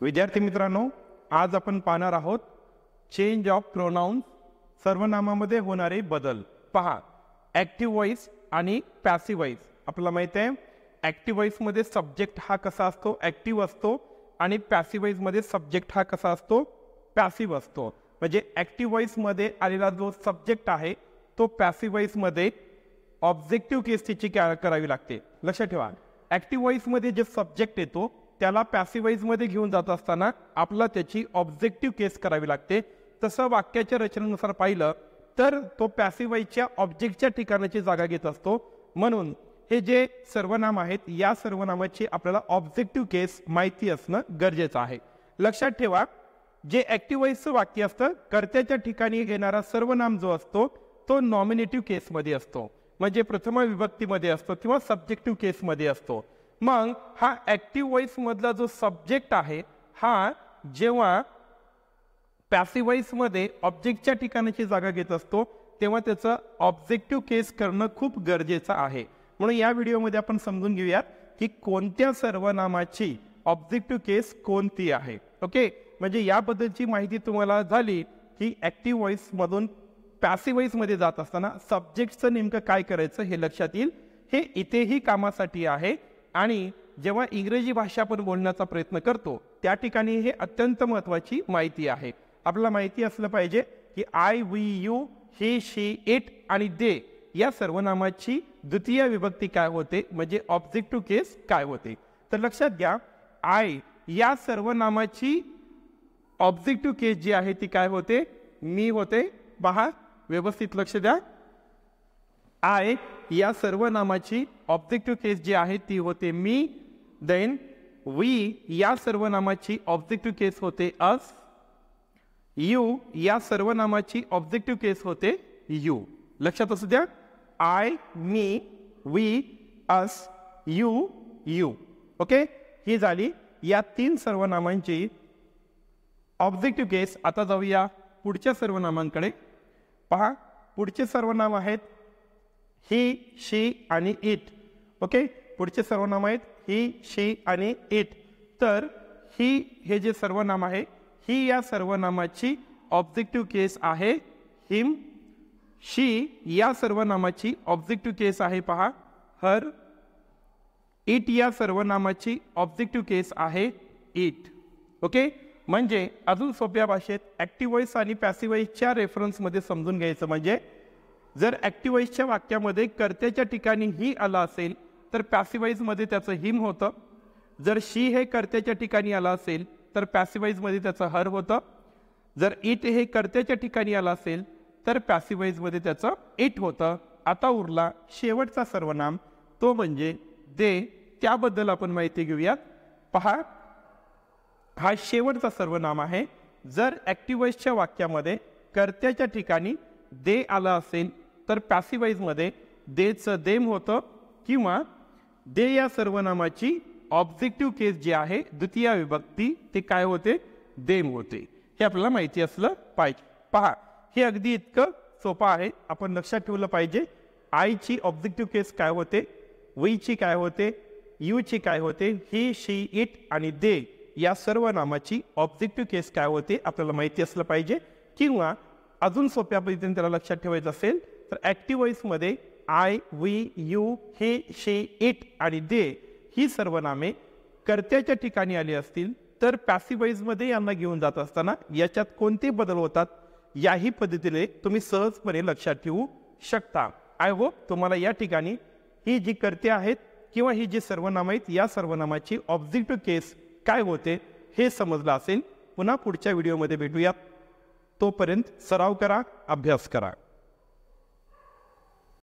विद्यार्थी मित्रांनो, आज आपण पाहणार आहोत चेंज ऑफ प्रोनाउन्स, सर्वनामामध्ये होणारे बदल. पहा, ॲक्टिव्ह व्हॉइस आणि पॅसिव्ह व्हॉइस. आपल्याला माहिती आहे ॲक्टिव्ह व्हॉइसमध्ये सब्जेक्ट हा कसा असतो, ॲक्टिव्ह असतो, आणि पॅसिव्ह व्हॉइसमध्ये सब्जेक्ट हा कसा असतो, पॅसिव्ह असतो. म्हणजे ॲक्टिव्ह व्हॉइसमध्ये आलेला जो सब्जेक्ट आहे तो पॅसिव्ह व्हॉइसमध्ये ऑब्जेक्टिव्ह केस तिची करावी लागते. लक्षात ठेवा, ॲक्टिव्ह व्हॉइसमध्ये जे सब्जेक्ट येतो त्याला पॅसिव्ह व्हॉइसमध्ये घेऊन जात असताना आपला त्याची ऑब्जेक्टिव्ह केस करावी लागते. तसं वाक्याच्या रचनेनुसार पाहिलं तर तो पॅसिव्ह व्हॉइसच्या ऑब्जेक्टच्या ठिकाणाची जागा घेत असतो. म्हणून हे जे सर्वनाम आहेत या सर्वनामाची आपल्याला ऑब्जेक्टिव्ह केस माहिती असणं गरजेचं आहे. लक्षात ठेवा, जे ॲक्टिव्ह व्हॉइसचं वाक्य असतं कर्त्याच्या ठिकाणी येणारा सर्वनाम जो असतो तो नॉमिनेटिव्ह केसमध्ये असतो, म्हणजे प्रथम विभक्तीमध्ये असतो किंवा सब्जेक्टिव्ह केसमध्ये असतो. मग हा ॲक्टिव्ह व्हॉइस मधला जो सब्जेक्ट आहे हा जेव्हा पॅसिव्ह व्हॉइसमध्ये ऑब्जेक्टच्या ठिकाणाची जागा घेत असतो तेव्हा त्याचं ऑब्जेक्टिव्ह केस करणं खूप गरजेचं आहे. म्हणून या व्हिडिओमध्ये आपण समजून घेऊयात की कोणत्या सर्वनामाची ऑब्जेक्टिव्ह केस कोणती आहे. ओके, म्हणजे याबद्दलची माहिती तुम्हाला झाली की ॲक्टिव्ह व्हॉइस मधून पॅसिव्ह व्हॉइसमध्ये जात असताना सब्जेक्टचं नेमकं काय करायचं हे लक्षात येईल. हे इथेही कामासाठी आहे आणि जेव्हा इंग्रजी भाषा आपण बोलण्याचा प्रयत्न करतो त्या ठिकाणी हे अत्यंत महत्त्वाची माहिती आहे. आपल्याला माहिती असलं पाहिजे की आय, वी, यू, हे, शी, इट आणि दे या सर्वनामाची द्वितीय विभक्ती काय होते, म्हणजे ऑब्जेक्टिव्ह केस काय होते. तर लक्षात घ्या, आय या सर्वनामाची ऑब्जेक्टिव्ह केस जी आहे ती काय होते, मी होते. पहा, व्यवस्थित लक्ष द्या. आय या सर्वनामाची ऑब्जेक्टिव्ह केस जी आहे ती होते मी. देन वी या सर्वनामाची ऑब्जेक्टिव्ह केस होते अस. यू या सर्वनामाची ऑब्जेक्टिव्ह केस होते यू. लक्षात असू द्या, I, me, we, us, you, you. Okay, ही झाली या तीन सर्वनामांची ऑब्जेक्टिव्ह केस. आता जाऊया पुढच्या सर्वनामांकडे. पहा, पुढचे सर्वनाम आहेत ही, शी आणि इट. ओके, पुढचे सर्वनाम आहेत ही, शी आणि इट. तर ही हे जे सर्वनाम आहे ही या सर्वनामाची ऑब्जेक्टिव्ह केस आहे हिम. शी या सर्वनामाची ऑब्जेक्टिव्ह केस आहे पहा हर. इट या सर्वनामाची ऑब्जेक्टिव्ह केस आहे इट. ओके, म्हणजे अजून सोप्या भाषेत ॲक्टिव्ह व्हॉइस आणि पॅसिव्ह व्हॉइसच्या रेफरन्समध्ये समजून घ्यायचं. म्हणजे जर ॲक्टिव्ह व्हॉइसच्या वाक्यामध्ये कर्त्याच्या ठिकाणी ही आला असेल तर पॅसिव्ह व्हॉइसमध्ये त्याचं हिम होतं. जर शी हे कर्त्याच्या ठिकाणी आला असेल तर पॅसिव्ह व्हॉइसमध्ये त्याचं हर होतं. जर इट हे कर्त्याच्या ठिकाणी आला असेल तर पॅसिव्ह व्हॉइसमध्ये त्याचं इट होतं. आता उरला शेवटचा सर्वनाम, तो म्हणजे दे. त्याबद्दल आपण माहिती घेऊयात. पहा, हा शेवटचा सर्वनाम आहे. जर ॲक्टिव्ह व्हॉइसच्या वाक्यामध्ये कर्त्याच्या ठिकाणी दे आला असेल तर पॅसिव्ह व्हॉइसमध्ये देचं देम होतं किंवा दे या सर्वनामाची ऑब्जेक्टिव्ह केस जी आहे द्वितीय विभक्ती ते काय होते, देम होते. हे आपल्याला माहिती असलं पाहिजे. पहा, हे अगदी इतकं सोपं आहे, आपण लक्षात ठेवलं पाहिजे. आयची ऑब्जेक्टिव्ह केस काय होते, वीची काय होते, यूची काय होते, ही, शी, इट आणि दे या सर्वनामाची ऑब्जेक्टिव्ह केस काय होते आपल्याला माहिती असलं पाहिजे. किंवा अजून सोप्या पद्धतीने त्याला लक्षात ठेवायचं असेल तर ॲक्टिव्ह व्हॉइसमध्ये आय, वी, यू, हे, शी, इट आणि दे ही सर्वनामे कर्त्याच्या ठिकाणी आली असतील तर पॅसिव्ह व्हॉइसमध्ये यांना घेऊन जात असताना याच्यात कोणते बदल होतात याही पद्धतीने तुम्ही सहजपणे लक्षात ठेवू शकता. आय होप तुम्हाला या ठिकाणी ही जी कर्ते आहेत किंवा ही जी सर्वनाम आहेत या सर्वनामाची ऑब्जेक्टिव्ह केस काय होते हे समजलं असेल. पुन्हा पुढच्या व्हिडिओमध्ये भेटूया. तोपर्यंत सराव करा, अभ्यास करा.